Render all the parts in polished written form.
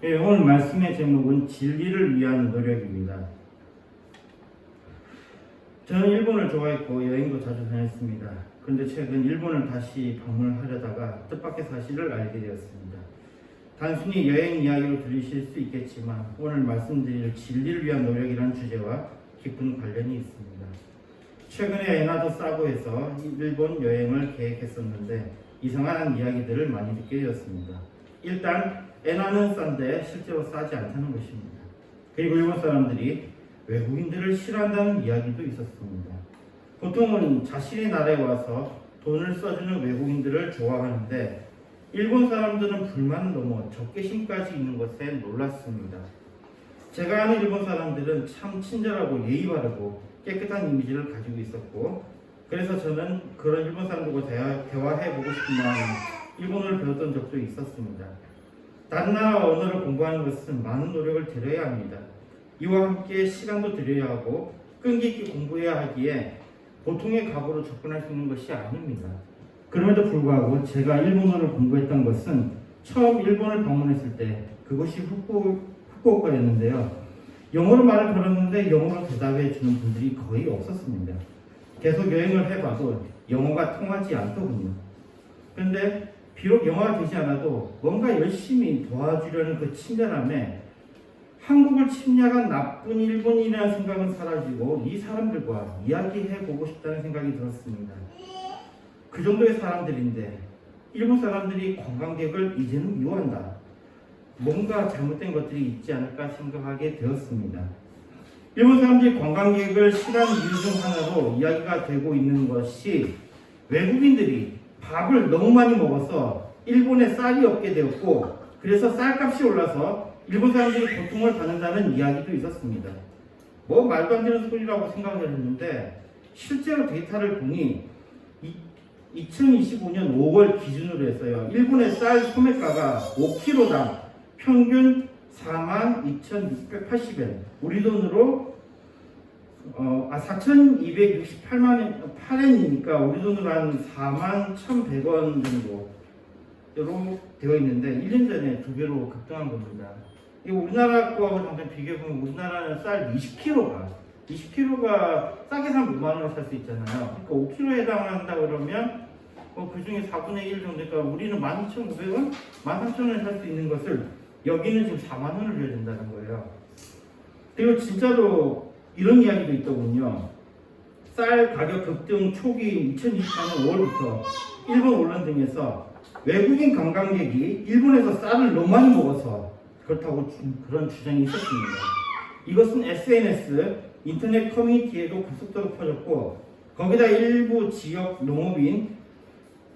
예, 오늘 말씀의 제목은 진리를 위한 노력입니다. 저는 일본을 좋아했고 여행도 자주 다녔습니다. 그런데 최근 일본을 다시 방문하려다가 뜻밖의 사실을 알게 되었습니다. 단순히 여행 이야기로 들리실 수 있겠지만 오늘 말씀드릴 진리를 위한 노력이라는 주제와 깊은 관련이 있습니다. 최근에 에나도 사고에서 일본 여행을 계획했었는데 이상한 이야기들을 많이 듣게 되었습니다. 일단 엔화는 싼데 실제로 싸지 않다는 것입니다. 그리고 일본 사람들이 외국인들을 싫어한다는 이야기도 있었습니다. 보통은 자신의 나라에 와서 돈을 써주는 외국인들을 좋아하는데 일본 사람들은 불만을 넘어 적개심까지 있는 것에 놀랐습니다. 제가 아는 일본 사람들은 참 친절하고 예의 바르고 깨끗한 이미지를 가지고 있었고, 그래서 저는 그런 일본 사람들과 대화해보고 싶은 마음에 일본어를 배웠던 적도 있었습니다. 다른 나라 언어를 공부하는 것은 많은 노력을 들여야 합니다. 이와 함께 시간도 들여야 하고 끈기 있게 공부해야 하기에 보통의 각오로 접근할 수 있는 것이 아닙니다. 그럼에도 불구하고 제가 일본어를 공부했던 것은 처음 일본을 방문했을 때 그것이 후쿠오카였는데요. 영어로 말을 걸었는데 영어로 대답해 주는 분들이 거의 없었습니다. 계속 여행을 해봐도 영어가 통하지 않더군요. 그런데 비록 영어가 되지 않아도 뭔가 열심히 도와주려는 그 친절함에 한국을 침략한 나쁜 일본인이라는 생각은 사라지고 이 사람들과 이야기해보고 싶다는 생각이 들었습니다. 그 정도의 사람들인데 일본 사람들이 관광객을 이제는 미워한다. 뭔가 잘못된 것들이 있지 않을까 생각하게 되었습니다. 일본 사람들이 관광객을 싫어하는 이유 중 하나로 이야기가 되고 있는 것이 외국인들이 밥을 너무 많이 먹어서 일본에 쌀이 없게 되었고, 그래서 쌀값이 올라서 일본 사람들이 고통을 받는다는 이야기도 있었습니다. 뭐 말도 안 되는 소리라고 생각을 했는데 실제로 데이터를 보니 2025년 5월 기준으로 해서요, 일본의 쌀 소매가가 5kg당 평균 42,680엔, 우리 돈으로 4,268엔이니까 우리 돈으로 한 41,100원 정도로 되어 있는데 1년 전에 2배로 급등한 겁니다. 이 우리나라 거하고 잠깐 비교해보면 우리나라는 쌀 20kg가 싸게 사면 5만원에 살 수 있잖아요. 그러니까 5kg에 해당한다 그러면 그 중에 4분의 1 정도니까 우리는 12,500원, 13,000원에 살 수 있는 것을 여기는 지금 4만원을 줘야 된다는 거예요. 그리고 진짜로 이런 이야기도 있더군요. 쌀 가격 급등 초기인 2024년 5월부터 일본 언론 등에서 외국인 관광객이 일본에서 쌀을 너무 많이 먹어서 그렇다고 그런 주장이 있었습니다. 이것은 SNS, 인터넷 커뮤니티에도 급속도로 퍼졌고, 거기다 일부 지역 농업인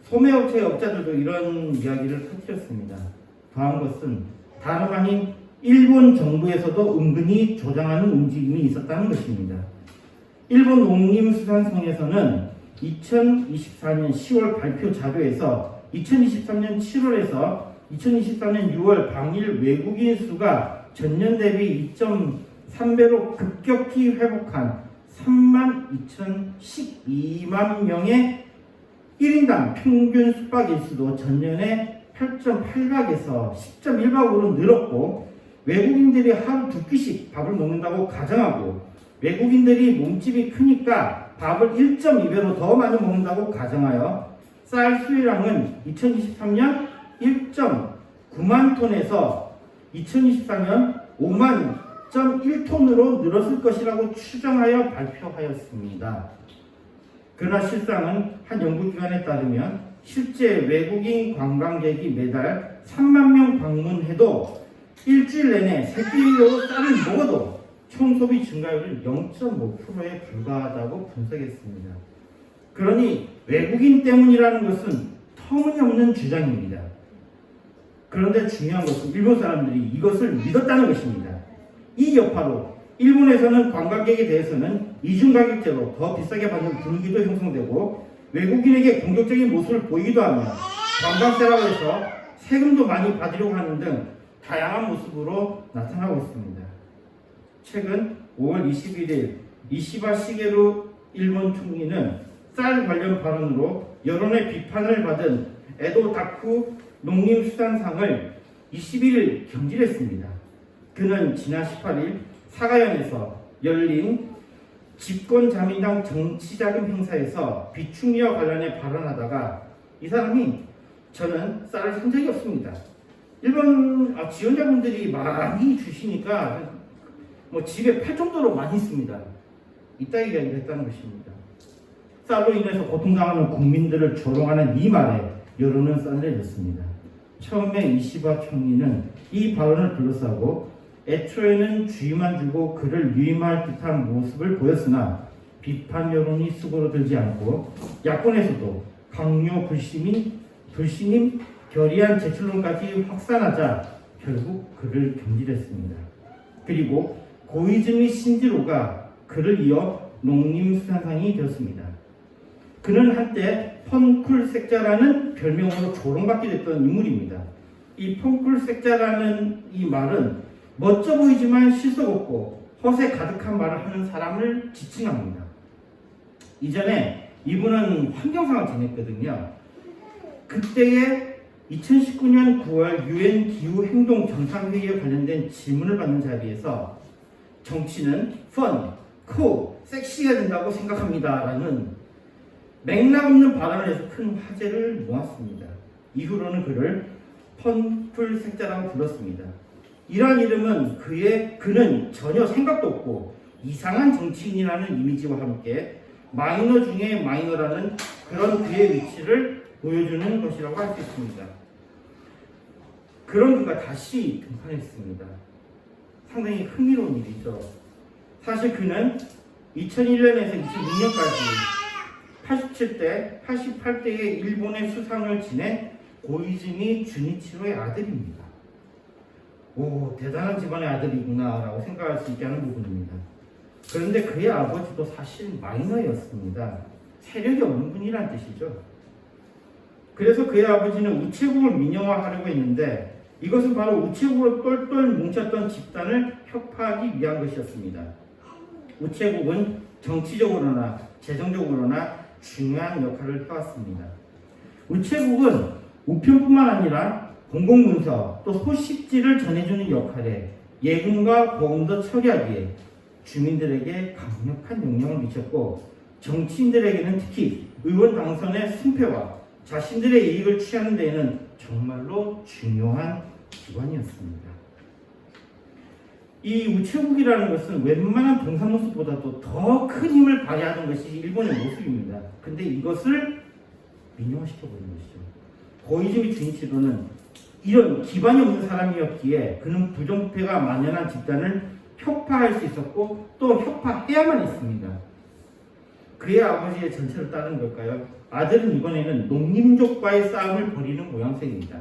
소매업체 업자들도 이런 이야기를 터뜨렸습니다. 더한 것은 다름 아닌 일본 정부에서도 은근히 조장하는 움직임이 있었다는 것입니다. 일본 농림수산성에서는 2024년 10월 발표 자료에서 2023년 7월에서 2023년 6월 방일 외국인 수가 전년 대비 2.3배로 급격히 회복한 32,012만 명의 1인당 평균 숙박일수도 전년에 8.8박에서 10.1박으로 늘었고, 외국인들이 하루 2끼씩 밥을 먹는다고 가정하고 외국인들이 몸집이 크니까 밥을 1.2배로 더 많이 먹는다고 가정하여 쌀 수요량은 2023년 1.9만 톤에서 2024년 5만.1톤으로 늘었을 것이라고 추정하여 발표하였습니다. 그러나 실상은 한 연구기관에 따르면 실제 외국인 관광객이 매달 3만 명 방문해도 일주일 내내 3끼로 쌀을 먹어도 총 소비 증가율은 0.5%에 불과하다고 분석했습니다. 그러니 외국인 때문이라는 것은 터무니없는 주장입니다. 그런데 중요한 것은 일본 사람들이 이것을 믿었다는 것입니다. 이 여파로 일본에서는 관광객에 대해서는 이중가격제로 더 비싸게 받는 분위기도 형성되고 외국인에게 공격적인 모습을 보이기도 하며 관광세라고 해서 세금도 많이 받으려고 하는 등 다양한 모습으로 나타나고 있습니다. 최근 5월 21일 이시바 시게루 일본 총리는 쌀 관련 발언으로 여론의 비판을 받은 에도 다쿠 농림수산상을 21일 경질했습니다. 그는 지난 18일 사가현에서 열린 집권자민당 정치자금 행사에서 비축미와 관련해 발언하다가 이 사람이 저는 쌀을 산 적이 없습니다. 일본 지원자분들이 많이 주시니까 뭐 집에 팔 정도로 많이 있습니다. 이따위가 이랬다는 것입니다. 쌀로 인해서 고통당하는 국민들을 조롱하는 이 말에 여론은 싸늘해졌습니다. 처음에 이시바 총리는 이 발언을 둘러싸고 애초에는 주의만 주고 그를 유임할 듯한 모습을 보였으나 비판 여론이 수그러들지 않고 야권에서도 강요 불신임 결의안 제출론까지 확산하자 결국 그를 경질했습니다. 그리고 고이즈미 신지로가 그를 이어 농림수산상이 되었습니다. 그는 한때 펑쿨색자라는 별명으로 조롱받게 됐던 인물입니다. 이 펑쿨색자라는 이 말은 멋져 보이지만 실속 없고 허세 가득한 말을 하는 사람을 지칭합니다. 이전에 이분은 환경상을 지냈거든요. 그때에 2019년 9월 유엔 기후행동 정상회의에 관련된 질문을 받는 자리에서 정치는 펀, 코, 섹시해야 된다고 생각합니다 라는 맥락 없는 발언을 해서 큰 화제를 모았습니다. 이후로는 그를 펀풀색자라고 불렀습니다. 이러한 이름은 그는 전혀 생각도 없고 이상한 정치인이라는 이미지와 함께 마이너 중에 마이너라는 그런 그의 위치를 보여주는 것이라고 할 수 있습니다. 그런 그가 다시 등판했습니다. 상당히 흥미로운 일이죠. 사실 그는 2001년에서 2006년까지 87대, 88대의 일본의 수상을 지낸 고이즈미 주니치로의 아들입니다. 오, 대단한 집안의 아들이구나 라고 생각할 수 있게 하는 부분입니다. 그런데 그의 아버지도 사실 마이너였습니다. 세력이 없는 분이란 뜻이죠. 그래서 그의 아버지는 우체국을 민영화하려고 했는데 이것은 바로 우체국으로 똘똘 뭉쳤던 집단을 혁파하기 위한 것이었습니다. 우체국은 정치적으로나 재정적으로나 중요한 역할을 해왔습니다. 우체국은 우편뿐만 아니라 공공문서 또 소식지를 전해주는 역할에 예금과 보험도 처리하기에 주민들에게 강력한 영향을 미쳤고 정치인들에게는 특히 의원 당선의 승패와 자신들의 이익을 취하는 데에는 정말로 중요한 기관이었습니다. 이 우체국이라는 것은 웬만한 동사무소보다도 더 큰 힘을 발휘하는 것이 일본의 모습입니다. 근데 이것을 민영화시켜버린 것이죠. 고이즈미 주니치로는 이런 기반이 없는 사람이었기에 그는 부정부패가 만연한 집단을 혁파할 수 있었고 또 혁파해야만 했습니다. 그의 아버지의 전체를 따른 걸까요? 아들은 이번에는 농민족과의 싸움을 벌이는 모양새입니다.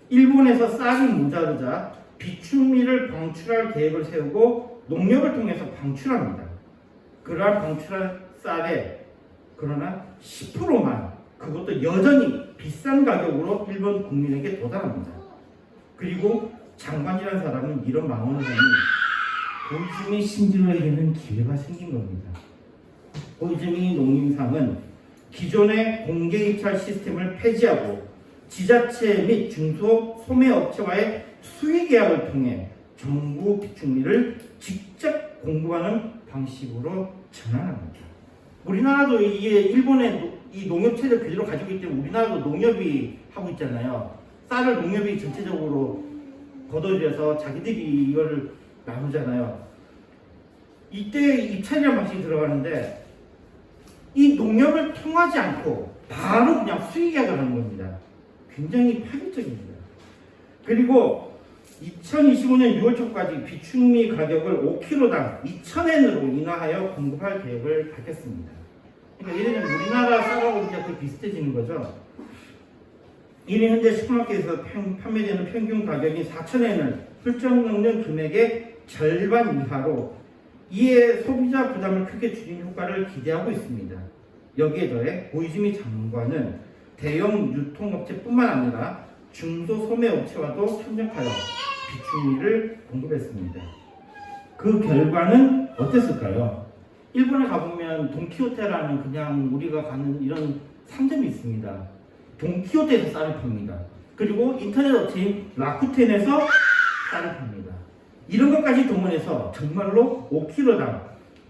일본에서 쌀이 모자르자 비축미를 방출할 계획을 세우고 농협을 통해서 방출합니다. 그러한 방출한 쌀에 그러나 10%만 그것도 여전히 비싼 가격으로 일본 국민에게 도달합니다. 그리고 장관이라는 사람은 이런 망언을 하니 고이즈미 신지로에게는 기회가 생긴 겁니다. 고이즈미 농림상은 기존의 공개 입찰 시스템을 폐지하고 지자체 및 중소 소매업체와의 수의 계약을 통해 정부 비축미를 직접 공급하는 방식으로 전환합니다. 우리나라도 이게 일본의 이 농협체를 그대로 가지고 있기 때문에 우리나라도 농협이 하고 있잖아요. 쌀을 농협이 전체적으로 걷어들여서 자기들이 이거를 나누잖아요. 이때 입찰이라는 방식이 들어가는데 이 농협을 통하지 않고 바로 그냥 수의 계약을 하는 겁니다. 굉장히 파격적입니다. 그리고 2025년 6월 초까지 비축미 가격을 5kg당 2,000엔으로 인하하여 공급할 계획을 밝혔습니다. 그러니까 예를 들면 우리나라 쌀하고 이제 거의 비슷해지는 거죠. 이는 현재 슈퍼마켓에서 판매되는 평균 가격인 4,000엔을 훌쩍 넘는 금액의 절반 이하로 이에 소비자 부담을 크게 줄인 효과를 기대하고 있습니다. 여기에 더해 고이즈미 장관은 대형 유통업체뿐만 아니라 중소 소매업체와도 협력하여 비축미를 공급했습니다. 그 결과는 어땠을까요? 일본에 가보면 돈키호테라는 그냥 우리가 가는 이런 상점이 있습니다. 돈키호테에서 쌀을 팝니다. 그리고 인터넷 업체인 라쿠텐에서 쌀을 팝니다. 이런 것까지 동원해서 정말로 5kg당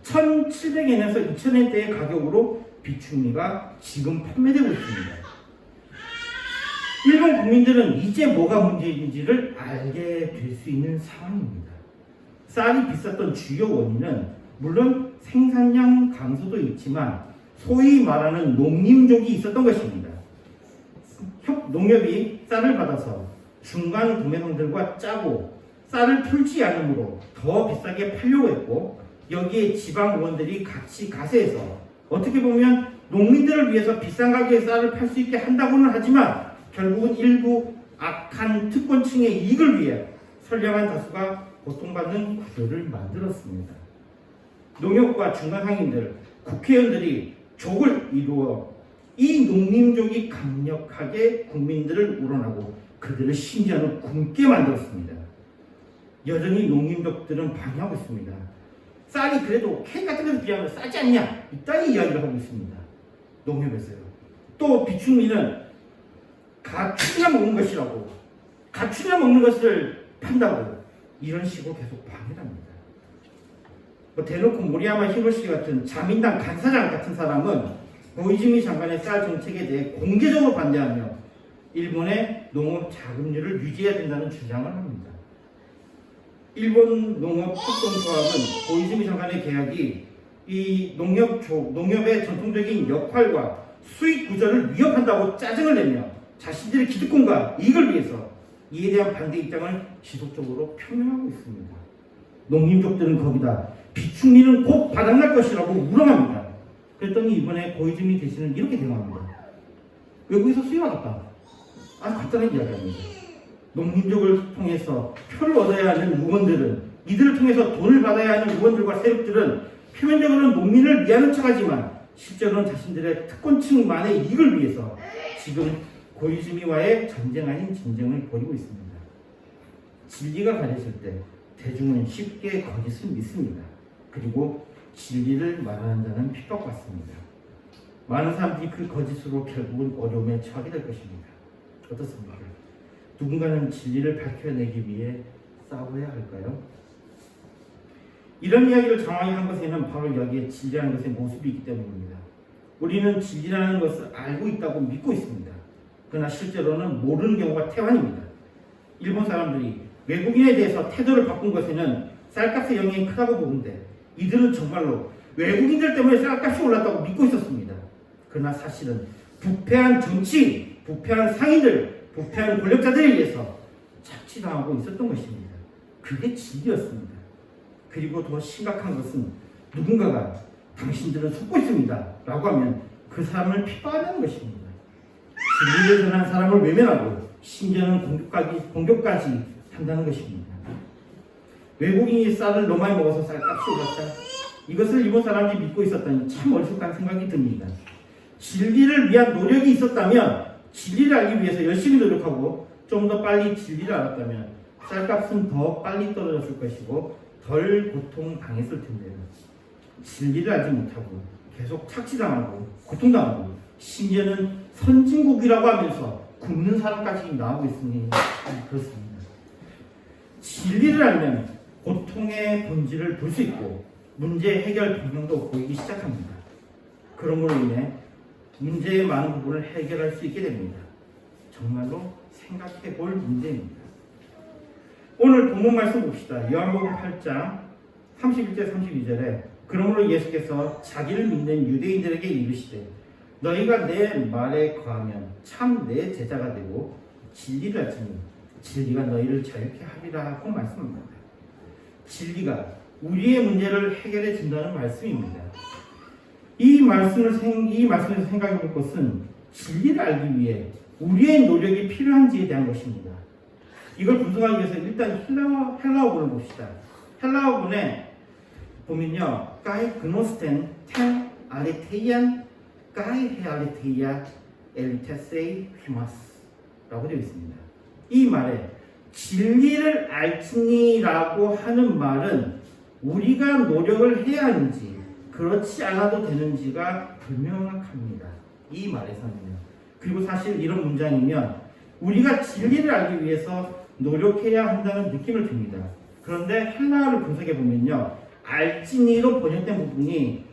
1,700엔에서 2,000엔대의 가격으로 비축미가 지금 판매되고 있습니다. 일본 국민들은 이제 뭐가 문제인지를 알게 될 수 있는 상황입니다. 쌀이 비쌌던 주요 원인은 물론 생산량 감소도 있지만 소위 말하는 농림족이 있었던 것입니다. 농협이 쌀을 받아서 중간 구매상들과 짜고 쌀을 풀지 않으므로 더 비싸게 팔려고 했고, 여기에 지방 의원들이 같이 가세해서 어떻게 보면 농민들을 위해서 비싼 가격에 쌀을 팔 수 있게 한다고는 하지만 결국은 일부 악한 특권층의 이익을 위해 선량한 다수가 고통받는 구조를 만들었습니다. 농협과 중간 상인들, 국회의원들이 족을 이루어 이 농민족이 강력하게 국민들을 우러나고 그들을 심지어는 굶게 만들었습니다. 여전히 농민족들은 방해하고 있습니다. 쌀이 그래도 캔 같은 것에 비하면 싸지 않냐? 이따위 이야기를 하고 있습니다. 농협에서요. 또 비축미는 가축이나 먹는 것이라고, 가축이나 먹는 것을 판다고 이런 식으로 계속 방해를 합니다. 대놓고 모리야마 히로시 같은 자민당 간사장 같은 사람은 고이즈미 장관의 쌀 정책에 대해 공개적으로 반대하며 일본의 농업 자금률을 유지해야 된다는 주장을 합니다. 일본 농업 협동조합은 고이즈미 장관의 계약이 이 농협의 전통적인 역할과 수익 구조를 위협한다고 짜증을 내며 자신들의 기득권과 이익을 위해서 이에 대한 반대 입장을 지속적으로 표명하고 있습니다. 농민족들은 거기다 비축미는 곧 바닥날 것이라고 우롱합니다. 그랬더니 이번에 고이즈미 대신은 이렇게 대응합니다. 외국에서 수입하겠다. 아주 간단하게 이야기합니다. 농민족을 통해서 표를 얻어야 하는 의원들은, 이들을 통해서 돈을 받아야 하는 의원들과 세력들은 표면적으로는 농민을 위하는 척하지만 실제로는 자신들의 특권층만의 이익을 위해서 지금 고이즈미와의 전쟁 아닌 전쟁을 벌이고 있습니다. 진리가 가려질 때 대중은 쉽게 거짓을 믿습니다. 그리고 진리를 말하는 자는 핍박받습니다. 많은 사람들이 그 거짓으로 결국은 어려움에 처하게 될 것입니다. 어떻습니까? 누군가는 진리를 밝혀내기 위해 싸워야 할까요? 이런 이야기를 장황히 한 것에는 바로 여기에 진리라는 것의 모습이 있기 때문입니다. 우리는 진리라는 것을 알고 있다고 믿고 있습니다. 그러나 실제로는 모르는 경우가 태반입니다. 일본 사람들이 외국인에 대해서 태도를 바꾼 것에는 쌀값의 영향이 크다고 보는데 이들은 정말로 외국인들 때문에 쌀값이 올랐다고 믿고 있었습니다. 그러나 사실은 부패한 정치, 부패한 상인들, 부패한 권력자들에 의해서 착취당하고 있었던 것입니다. 그게 진리였습니다. 그리고 더 심각한 것은 누군가가 당신들은 속고 있습니다 라고 하면 그 사람을 핍박하는 것입니다. 진리를 전한 사람을 외면하고 심지어는 공격까지 한다는 것입니다. 외국인이 쌀을 너무 많이 먹어서 쌀값이 올랐다. 이것을 일본 사람들이 믿고 있었다니 참 어리석다는 생각이 듭니다. 진리를 위한 노력이 있었다면, 진리를 알기 위해서 열심히 노력하고 좀 더 빨리 진리를 알았다면 쌀값은 더 빨리 떨어졌을 것이고 덜 고통당했을 텐데요. 진리를 알지 못하고 계속 착취당하고 고통당하고 심지어는 선진국이라고 하면서 굶는 사람까지 나오고 있으니 그렇습니다. 진리를 알면 고통의 본질을 볼 수 있고 문제 해결 방향도 보이기 시작합니다. 그런 걸로 인해 문제의 많은 부분을 해결할 수 있게 됩니다. 정말로 생각해 볼 문제입니다. 오늘 본문 말씀 봅시다. 요한복음 8장 31절 32절에 그러므로 예수께서 자기를 믿는 유대인들에게 이르시되 너희가 내 말에 거하면 참 내 제자가 되고 진리를 알지니 진리가 너희를 자유케 하리라 하고 말씀합니다. 진리가 우리의 문제를 해결해 준다는 말씀입니다. 이 말씀에서 생각해 볼 것은 진리를 알기 위해 우리의 노력이 필요한지에 대한 것입니다. 이걸 분석하기 위해서 일단 헬라어문을 봅시다. 헬라어문에 보면요, 까이 그노스텐 텔 아레테이안 까이 헤아레테이아 엘테세이 휘마스 라고 되어 있습니다. 이 말에 진리를 알지니라고 하는 말은 우리가 노력을 해야 하는지 그렇지 않아도 되는지가 불명확합니다. 이 말에서는요. 그리고 사실 이런 문장이면 우리가 진리를 알기 위해서 노력해야 한다는 느낌을 줍니다. 그런데 헬라어를 분석해 보면요, 알지니로 번역된 부분이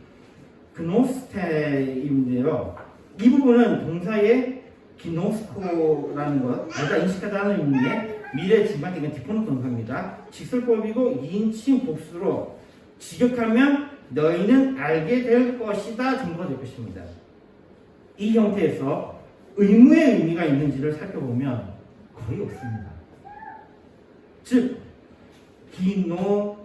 그노스테인데요. 이 부분은 동사의 기노스코라는 것, 내가 인식하다는 의미의 미래 중간적인 디포넌트 동사입니다. 직설법이고 2인칭 복수로 직역하면 너희는 알게 될 것이다 정도가 될 것입니다. 이 형태에서 의무의 의미가 있는지를 살펴보면 거의 없습니다. 즉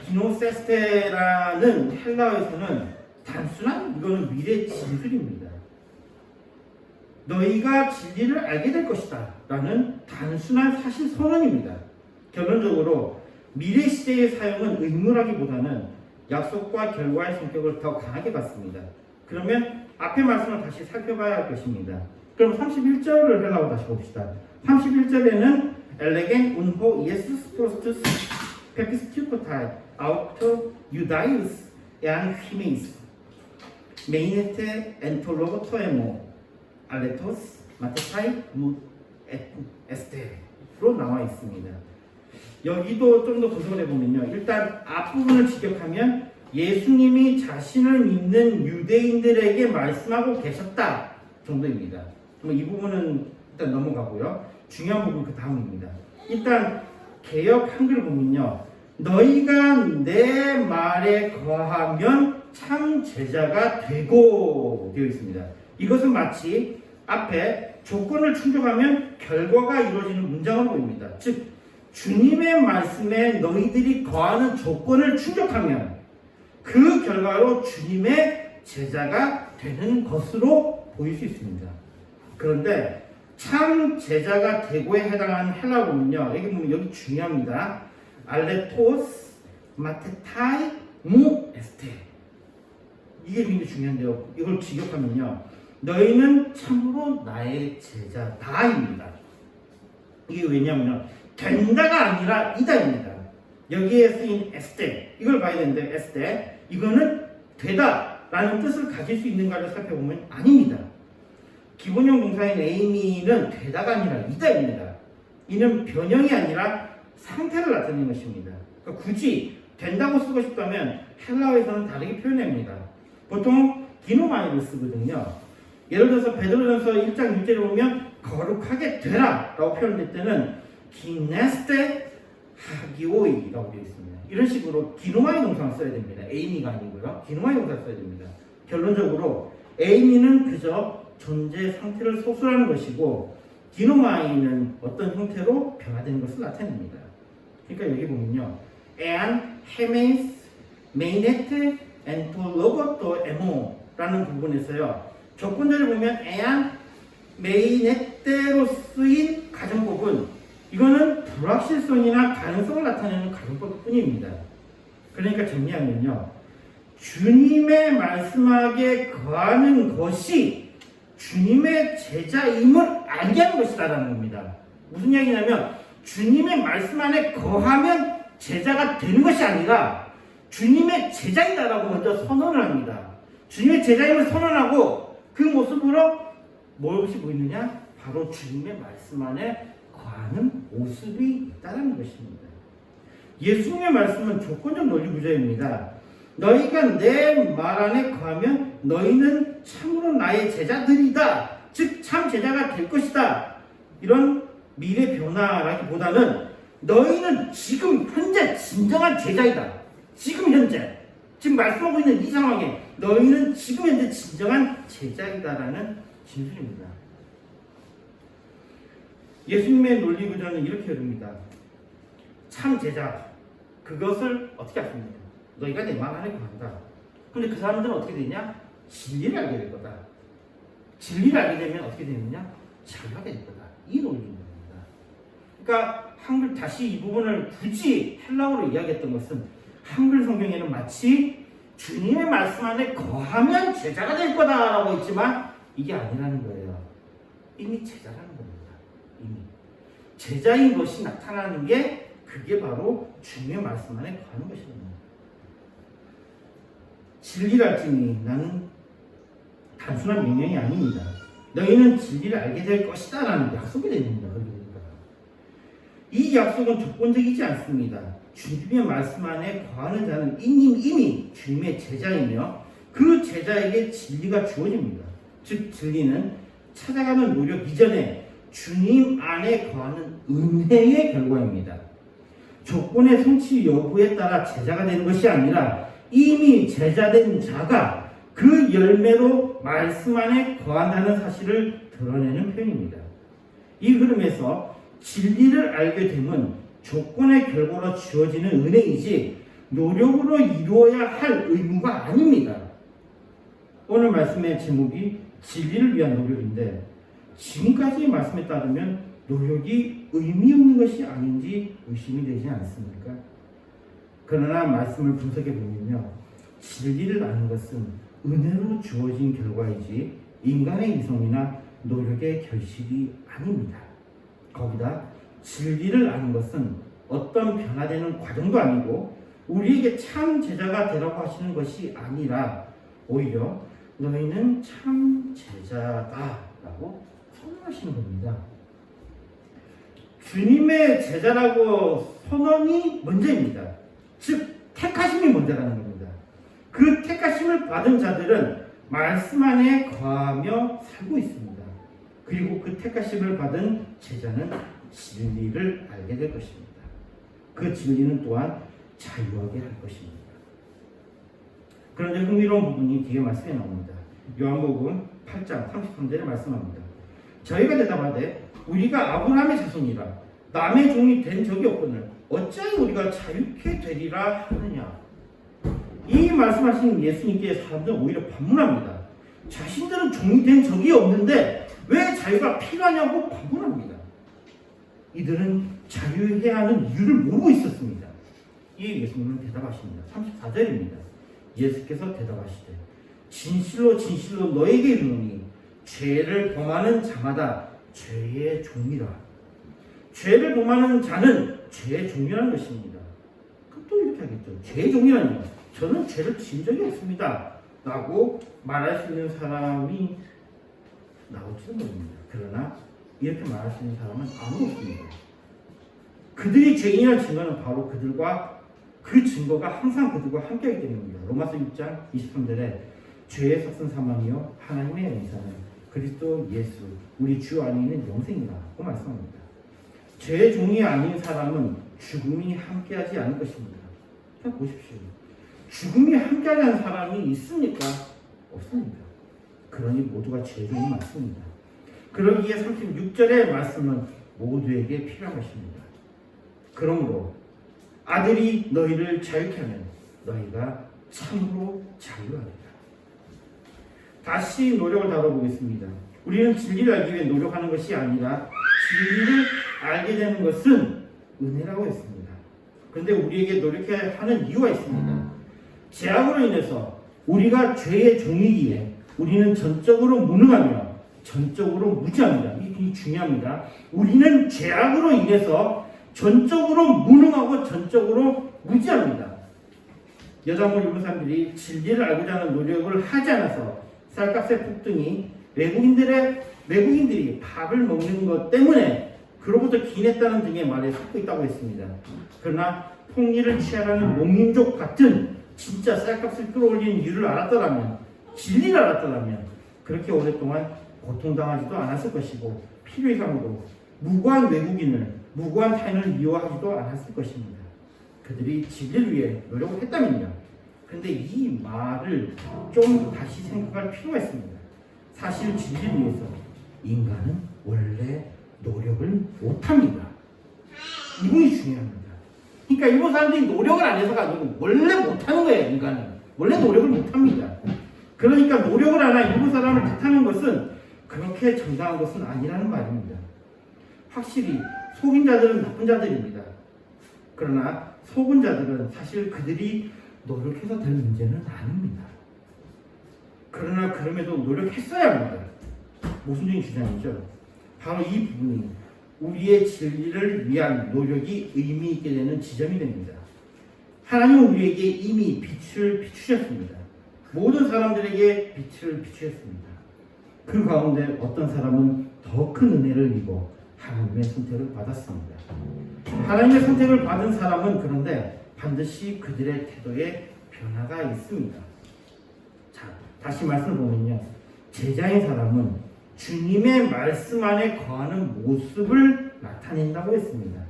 기노세스테라는 헬라어에서는 단순한 이거는 미래 진술입니다. 너희가 진리를 알게 될 것이다 라는 단순한 사실 선언입니다. 결론적으로 미래 시제의 사용은 의무라기보다는 약속과 결과의 성격을 더 강하게 갖습니다. 그러면 앞의 말씀을 다시 살펴봐야 할 것입니다. 그럼 31절을 헬라어 다시 봅시다. 31절에는 엘레겐 운호 예수스 프로스투스 페피스티코타이 아우토 유다이우스 에안 휘메이스 메이네테 엔톨로고토에모 알레토스 마테타이 무 에스테로 나와 있습니다. 여기도 좀 더 분석을 해보면요, 일단 앞부분을 직역하면 예수님이 자신을 믿는 유대인들에게 말씀하고 계셨다 정도입니다. 이 부분은 일단 넘어가고요. 중요한 부분 그 다음입니다. 일단 개역 한글 보면요, 너희가 내 말에 거하면 참 제자가 되고 되어 있습니다. 이것은 마치 앞에 조건을 충족하면 결과가 이루어지는 문장을 보입니다. 즉 주님의 말씀에 너희들이 거하는 조건을 충족하면 그 결과로 주님의 제자가 되는 것으로 보일 수 있습니다. 그런데 참 제자가 되고에 해당하는 헬라어 보면요, 여기 보면 여기 중요합니다. 알레토스 마테타이 무 에스테, 이게 굉장히 중요한데요. 이걸 직역하면요, 너희는 참으로 나의 제자다입니다. 이게 왜냐하면 된다가 아니라 이다입니다. 여기에 쓰인 에스테, 이걸 봐야 되는데 에스테, 이거는 되다라는 뜻을 가질 수 있는가를 살펴보면 아닙니다. 기본형 동사인 에이미는 되다가 아니라 이다입니다. 이는 변형이 아니라 상태를 나타내는 것입니다. 그러니까 굳이 된다고 쓰고 싶다면 헬라어에서는 다르게 표현합니다. 보통 디노마이를 쓰거든요. 예를 들어서 베드로전서 1장 6절에 보면 거룩하게 되라 라고 표현될 때는 기네스테 하기오이라고 되어 있습니다. 이런 식으로 디노마이 동사를 써야 됩니다. 에이미가 아니고요, 디노마이 동사를 써야 됩니다. 결론적으로 에이미는 그저 존재 상태를 소술하는 것이고 디노마이는 어떤 형태로 변화되는 것을 나타냅니다. 그러니까 여기 보면요, 에안 헤메스 메이네테 엔톨로고토 에모라는 부분에서요, 조건절을 보면 에안 메이네테로 쓰인 가정법은 이거는 불확실성이나 가능성을 나타내는 가정법 뿐입니다. 그러니까 정리하면요, 주님의 말씀하게 거하는 것이 주님의 제자임을 알게 하는 것이다라는 겁니다. 무슨 이야기냐면 주님의 말씀 안에 거하면 제자가 되는 것이 아니라 주님의 제자이다라고 먼저 선언을 합니다. 주님의 제자임을 선언하고 그 모습으로 무엇이 보이느냐? 바로 주님의 말씀 안에 거하는 모습이 있다는 것입니다. 예수님의 말씀은 조건적 논리 구조입니다. 너희가 내 말 안에 거하면 너희는 참으로 나의 제자들이다. 즉 참 제자가 될 것이다. 이런 미래 변화라기보다는 너희는 지금 현재 진정한 제자이다. 지금 현재, 지금 말씀하고 있는 이 상황에 너희는 지금 현재 진정한 제자이다라는 진술입니다. 예수님의 논리 구조는 이렇게 이릅니다. 참 제자, 그것을 어떻게 하십니까? 너희가 내 말 안에 거한다. 근데 그 사람들은 어떻게 되냐? 진리를 알게 될 거다. 진리를 알게 되면 어떻게 되느냐? 자유하게 될 거다. 이 논리입니다. 그러니까 한글, 다시 이 부분을 굳이 헬라어로 이야기했던 것은 한글 성경에는 마치 주님의 말씀 안에 거하면 제자가 될 거다라고 했지만 이게 아니라는 거예요. 이미 제자라는 겁니다. 이미 제자인 것이 나타나는 게 그게 바로 주님의 말씀 안에 거하는 것입니다. 진리를 알지니 나는 단순한 명령이 아닙니다. 너희는 진리를 알게 될 것이다 라는 약속이 됩니다. 이 약속은 조건적이지 않습니다. 주님의 말씀 안에 거하는 자는 이미 주님의 제자이며 그 제자에게 진리가 주어집니다. 즉 진리는 찾아가는 노력 이전에 주님 안에 거하는 은혜의 결과입니다. 조건의 성취 여부에 따라 제자가 되는 것이 아니라 이미 제자된 자가 그 열매로 말씀 안에 거한다는 사실을 드러내는 표현입니다. 이 흐름에서 진리를 알게 되면 조건의 결과로 주어지는 은혜이지 노력으로 이루어야 할 의무가 아닙니다. 오늘 말씀의 제목이 진리를 위한 노력인데 지금까지의 말씀에 따르면 노력이 의미 없는 것이 아닌지 의심이 되지 않습니까? 그러나 말씀을 분석해 보면요, 진리를 아는 것은 은혜로 주어진 결과이지 인간의 이성이나 노력의 결실이 아닙니다. 거기다 진리를 아는 것은 어떤 변화되는 과정도 아니고 우리에게 참 제자가 되라고 하시는 것이 아니라 오히려 너희는 참 제자다라고 선언하시는 겁니다. 주님의 제자라고 선언이 먼저입니다. 즉 택하심이 먼저라는 겁니다. 그 택하심을 받은 자들은 말씀 안에 거하며 살고 있습니다. 그리고 그 택하심을 받은 제자는 진리를 알게 될 것입니다. 그 진리는 또한 자유하게 할 것입니다. 그런데 흥미로운 부분이 뒤에 말씀에 나옵니다. 요한복음 8장 33절에 말씀합니다. 저희가 대답하되 우리가 아브라함의 자손이라 남의 종이 된 적이 없거늘 어찌하여 우리가 자유케 되리라 하느냐. 이 말씀하신 예수님께 사람들은 오히려 반문합니다. 자신들은 종이 된 적이 없는데 왜 자유가 필요하냐고 반문합니다. 이들은 자유해야 하는 이유를 모르고 있었습니다. 이 예수님은 대답하십니다. 34절입니다. 예수께서 대답하시되 진실로 진실로 너에게 이르노니 죄를 범하는 자마다 죄의 종이라. 죄를 범하는 자는 죄의 종이라는 것입니다. 그럼 또 이렇게 하겠죠. 죄의 종이라니 저는 죄를 지은 적이 없습니다 라고 말할 수 있는 사람이 나올지도 모릅니다. 그러나 이렇게 말할 수 있는 사람은 아무도 없습니다. 그들이 죄인이라는 증거는 바로 그들과 그 증거가 항상 그들과 함께하기 때문입니다. 로마서 6장 23절에 죄의 삭슨 사망이요 하나님의 영생은 그리스도 예수 우리 주 안에 있는 영생이라고 말씀합니다. 죄의 종이 아닌 사람은 죽음이 함께하지 않을 것입니다. 자 보십시오. 죽음이 함께하지 않는 사람이 있습니까? 없습니다. 그러니 모두가 죄의 종이 맞습니다. 그러기에 36절의 말씀은 모두에게 필요한 것입니다. 그러므로 아들이 너희를 자유케 하면 너희가 참으로 자유하리라. 다시 노력을 다뤄보겠습니다. 우리는 진리를 알기 위해 노력하는 것이 아니라 진리를 알게 되는 것은 은혜라고 했습니다. 그런데 우리에게 노력해야 하는 이유가 있습니다. 죄악으로 인해서 우리가 죄의 종이기에 우리는 전적으로 무능하며 전적으로 무지합니다. 이게 굉장히 중요합니다. 우리는 죄악으로 인해서 전적으로 무능하고 전적으로 무지합니다. 여자물 일부 사람들이 진리를 알고자 하는 노력을 하지 않아서 쌀값의 폭등이 외국인들이 밥을 먹는 것 때문에 그로부터 기인했다는 등의 말에 섞여 있다고 했습니다. 그러나 폭리를 취하라는 농민족 같은 진짜 쌀값을 끌어올리는 이유를 알았더라면, 진리를 알았더라면 그렇게 오랫동안 고통당하지도 않았을 것이고 필요 이상으로 무고한 외국인을, 무고한 타인을 미워하지도 않았을 것입니다. 그들이 진리를 위해 노력을 했다면요. 그런데 이 말을 좀 다시 생각할 필요가 있습니다. 사실 진리를 위해서 인간은 원래 노력을 못합니다. 이 부분이 중요합니다. 그러니까 일본 사람들이 노력을 안 해서가 아니고 원래 못하는 거예요. 인간은 원래 노력을 못합니다. 그러니까 노력을 안 한 일본 사람을 탓하는 것은 그렇게 정당한 것은 아니라는 말입니다. 확실히 속인 자들은 나쁜 자들입니다. 그러나 속은 자들은 사실 그들이 노력해서 될 문제는 아닙니다. 그러나 그럼에도 노력했어야 합니다. 모순적인 주장이죠. 바로 이 부분이 우리의 진리를 위한 노력이 의미 있게 되는 지점이 됩니다. 하나님은 우리에게 이미 빛을 비추셨습니다. 모든 사람들에게 빛을 비추셨습니다. 그 가운데 어떤 사람은 더 큰 은혜를 입어 하나님의 선택을 받았습니다. 하나님의 선택을 받은 사람은 그런데 반드시 그들의 태도에 변화가 있습니다. 자, 다시 말씀을 보면요. 제자인 사람은 주님의 말씀 안에 거하는 모습을 나타낸다고 했습니다.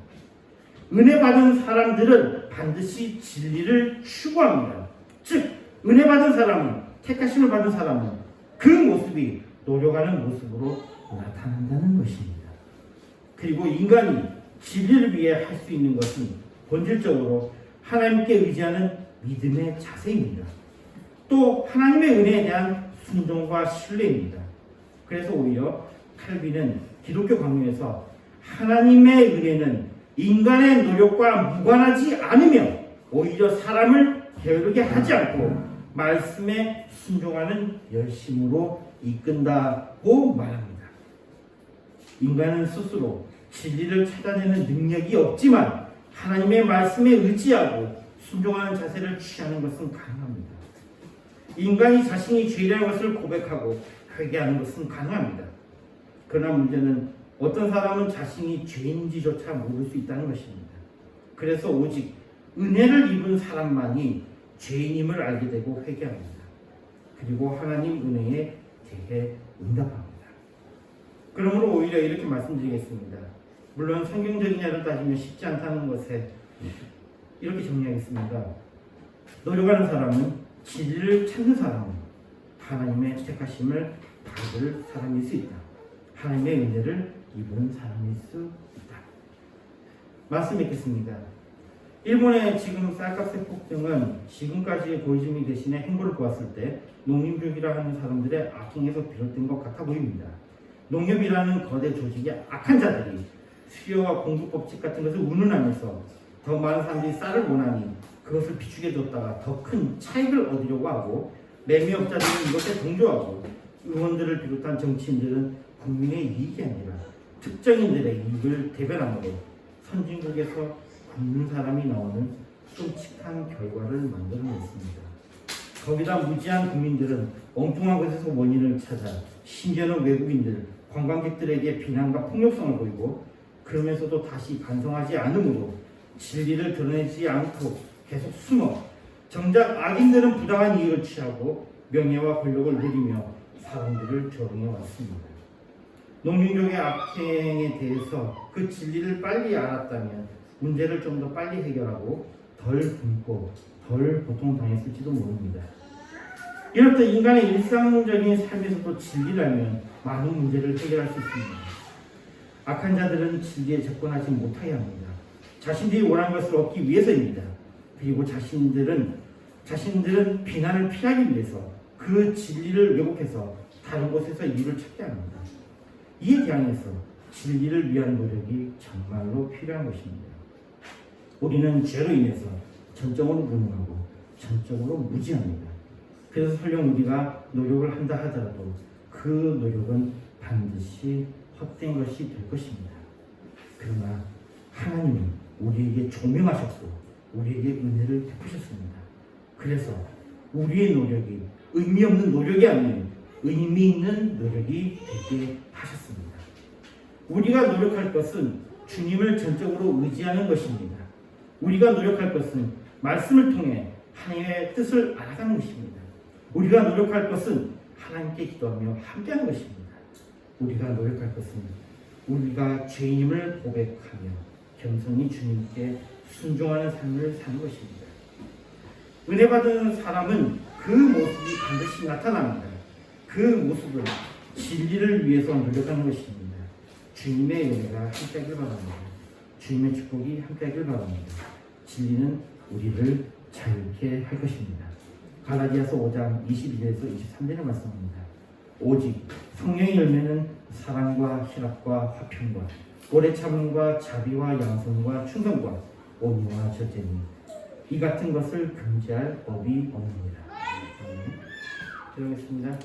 은혜 받은 사람들은 반드시 진리를 추구합니다. 즉, 은혜 받은 사람은, 택하심을 받은 사람은 그 모습이 노력하는 모습으로 나타난다는 것입니다. 그리고 인간이 진리를 위해 할 수 있는 것은 본질적으로 하나님께 의지하는 믿음의 자세입니다. 또 하나님의 은혜에 대한 순종과 신뢰입니다. 그래서 오히려 칼빈은 기독교 강요에서 하나님의 은혜는 인간의 노력과 무관하지 않으며 오히려 사람을 게으르게 하지 않고 말씀에 순종하는 열심으로 이끈다고 말합니다. 인간은 스스로 진리를 찾아내는 능력이 없지만 하나님의 말씀에 의지하고 순종하는 자세를 취하는 것은 가능합니다. 인간이 자신이 죄라는 것을 고백하고 회개하는 것은 가능합니다. 그러나 문제는 어떤 사람은 자신이 죄인지조차 모를 수 있다는 것입니다. 그래서 오직 은혜를 입은 사람만이 죄인임을 알게 되고 회개합니다. 그리고 하나님 은혜에 대해 응답합니다. 그러므로 오히려 이렇게 말씀드리겠습니다. 물론 성경적이냐를 따지면 쉽지 않다는 것에 이렇게 정리하겠습니다. 노력하는 사람은 진리를 찾는 사람은 하나님의 택하심을 받을 사람일 수 있다. 하나님의 은혜를 입은 사람일 수 있다. 말씀 읽겠습니다. 일본의 지금 쌀값의 폭등은 지금까지의 고이즈미 대신에 행보를 보았을 때 농민족이라 하는 사람들의 악행에서 비롯된 것 같아 보입니다. 농협이라는 거대 조직의 악한 자들이 수요와 공급 법칙 같은 것을 운운하면서 더 많은 사람들이 쌀을 원하니 그것을 비축해 뒀다가 더 큰 차익을 얻으려고 하고 매매업자들은 이것에 동조하고 의원들을 비롯한 정치인들은 국민의 이익이 아니라 특정인들의 이익을 대변함으로 선진국에서 굶는 사람이 나오는 끔찍한 결과를 만들어냈습니다. 거기다 무지한 국민들은 엉뚱한 것에서 원인을 찾아 심지어는 외국인들, 관광객들에게 비난과 폭력성을 보이고 그러면서도 다시 반성하지 않으므로 진리를 드러내지 않고 계속 숨어 정작 악인들은 부당한 이익을 취하고 명예와 권력을 누리며 사람들을 조롱해 왔습니다. 농민족의 악행에 대해서 그 진리를 빨리 알았다면 문제를 좀 더 빨리 해결하고 덜 굶고 덜 고통당했을지도 모릅니다. 이렇듯 인간의 일상적인 삶에서도 진리를 알면 많은 문제를 해결할 수 있습니다. 악한 자들은 진리에 접근하지 못하게 합니다. 자신들이 원하는 것을 얻기 위해서입니다. 그리고 자신들은 비난을 피하기 위해서 그 진리를 왜곡해서 다른 곳에서 이유를 찾게 합니다. 이에 대항해서 진리를 위한 노력이 정말로 필요한 것입니다. 우리는 죄로 인해서 전적으로 무능하고 전적으로 무지합니다. 그래서 설령 우리가 노력을 한다 하더라도 그 노력은 반드시 헛된 것이 될 것입니다. 그러나 하나님은 우리에게 조명하셨고 우리에게 은혜를 베푸셨습니다. 그래서 우리의 노력이 의미 없는 노력이 아닌 의미 있는 노력이 되게 하셨습니다. 우리가 노력할 것은 주님을 전적으로 의지하는 것입니다. 우리가 노력할 것은 말씀을 통해 하나님의 뜻을 알아가는 것입니다. 우리가 노력할 것은 하나님께 기도하며 함께하는 것입니다. 우리가 노력할 것은 우리가 죄인임을 고백하며 겸손히 주님께 순종하는 삶을 사는 것입니다. 은혜 받은 사람은 그 모습이 반드시 나타납니다. 그 모습은 진리를 위해서 노력하는 것입니다. 주님의 은혜가 함께하길 바랍니다. 주님의 축복이 함께하길 바랍니다. 진리는 우리를 자유케 할 것입니다. 갈라디아서 5장 22절에서 23절의 말씀입니다. 오직 성령의 열매는 사랑과 희락과 화평과 오래 참음과 자비와 양선과 충성과 온유와 절제니 이 같은 것을 금지할 법이 없느니라. 기도하겠습니다.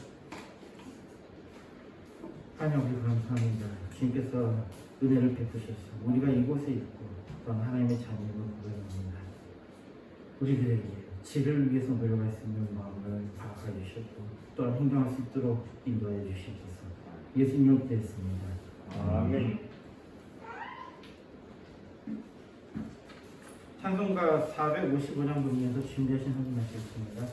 하나님 우리 감사합니다. 주님께서 은혜를 베푸셔서 우리가 이곳에 있고 또한 하나님의 자녀를 구해줍니다. 우리들에게 지를 위해서 노력할 수 있는 마음을 파악해 주셨고 또한 행동할 수 있도록 인도해 주시옵소서. 예수님을 기도했습니다. 아멘. 찬송가 455장 부르면서 주님 대신 헌금하시겠습니다.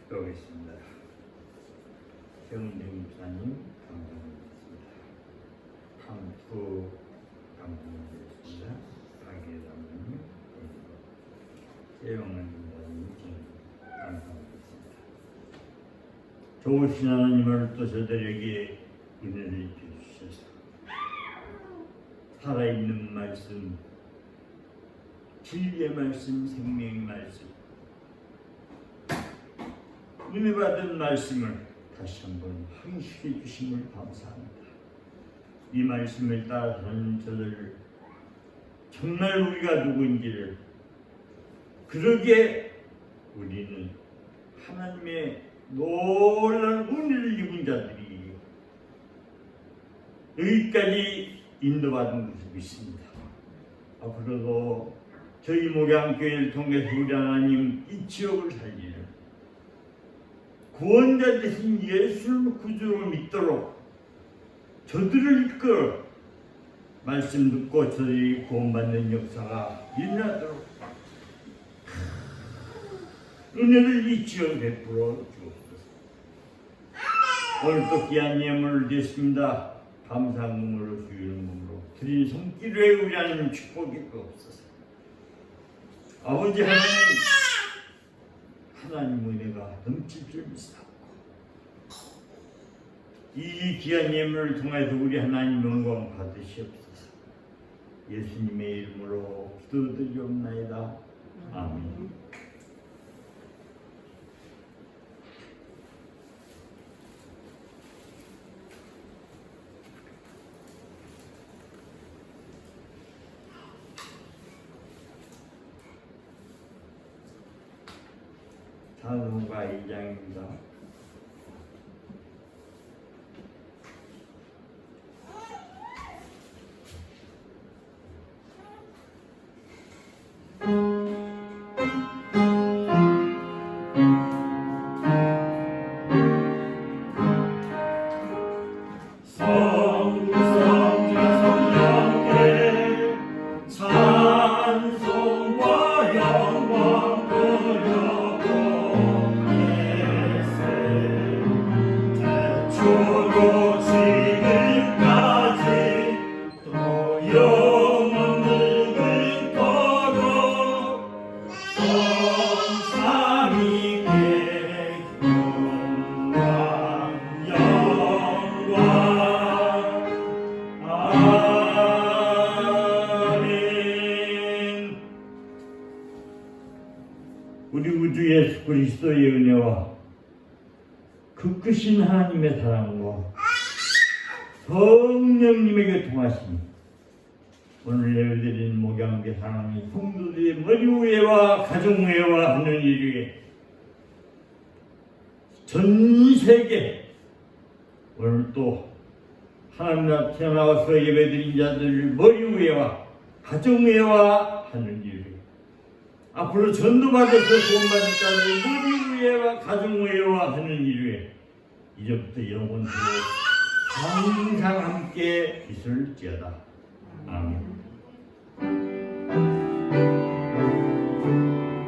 기도하겠습니다. 최은정 목사님 감사드리겠습니다. 함수 감사드리겠습니다. 박예 장로님, 최영만 목사님 감사드리겠습니다. 좋으신 하나님을 또 저들에게 은혜를 주셔서 살아있는 말씀, 진리의 말씀, 생명의 말씀, 은혜 받은 말씀을 다시 한번 확인시켜 주심을 감사합니다. 이 말씀을 따라서는 저들 정말 우리가 누구인지를, 그러게 우리는 하나님의 놀라운 은혜를 입은 자들이 여기까지 인도받은 것을 믿습니다. 앞으로도 저희 목양교회를 통해서 우리 하나님 이 지역을 살리는 구원자 되신 예수를 구주로 믿도록 저들을 이끌어 말씀 듣고 저들이 구원받는 역사가 일어나도록 은혜를 이 지역에 베풀어 주옵소서. 오늘도 귀한 예물을 드렸습니다. 감사금으로 주의는 몸으로 드린 손길에 우리 하나님 축복이 없어서 아버지 하나님 은혜가 넘칠 줄 믿사옵고 이 귀한 예물을 통해서 우리 하나님 영광 받으시옵소서. 예수님의 이름으로 기도드리옵나이다. 아멘. 찬송가 2장입니다. 찬송과 영광 돌려보내 우리 우주 예수 그리스도의 은혜와 그 크신 하나님의 사랑과 성령님의 교통하심, 오늘 예배드리는 목양계 사랑의 성도들의 머리 위에와 가정 위에와 하는 일 위에 전 세계 오늘 또 하나님 앞에 태어나와서 예배드린 자들 머리 위에와 가정 위에와 하는 일 위에 앞으로 전도받아서 구원받을 자들 머리 위에와 가정 위에와 하는 일 위에 이제부터 영원토록 항상 함께 있을지어다. 아멘.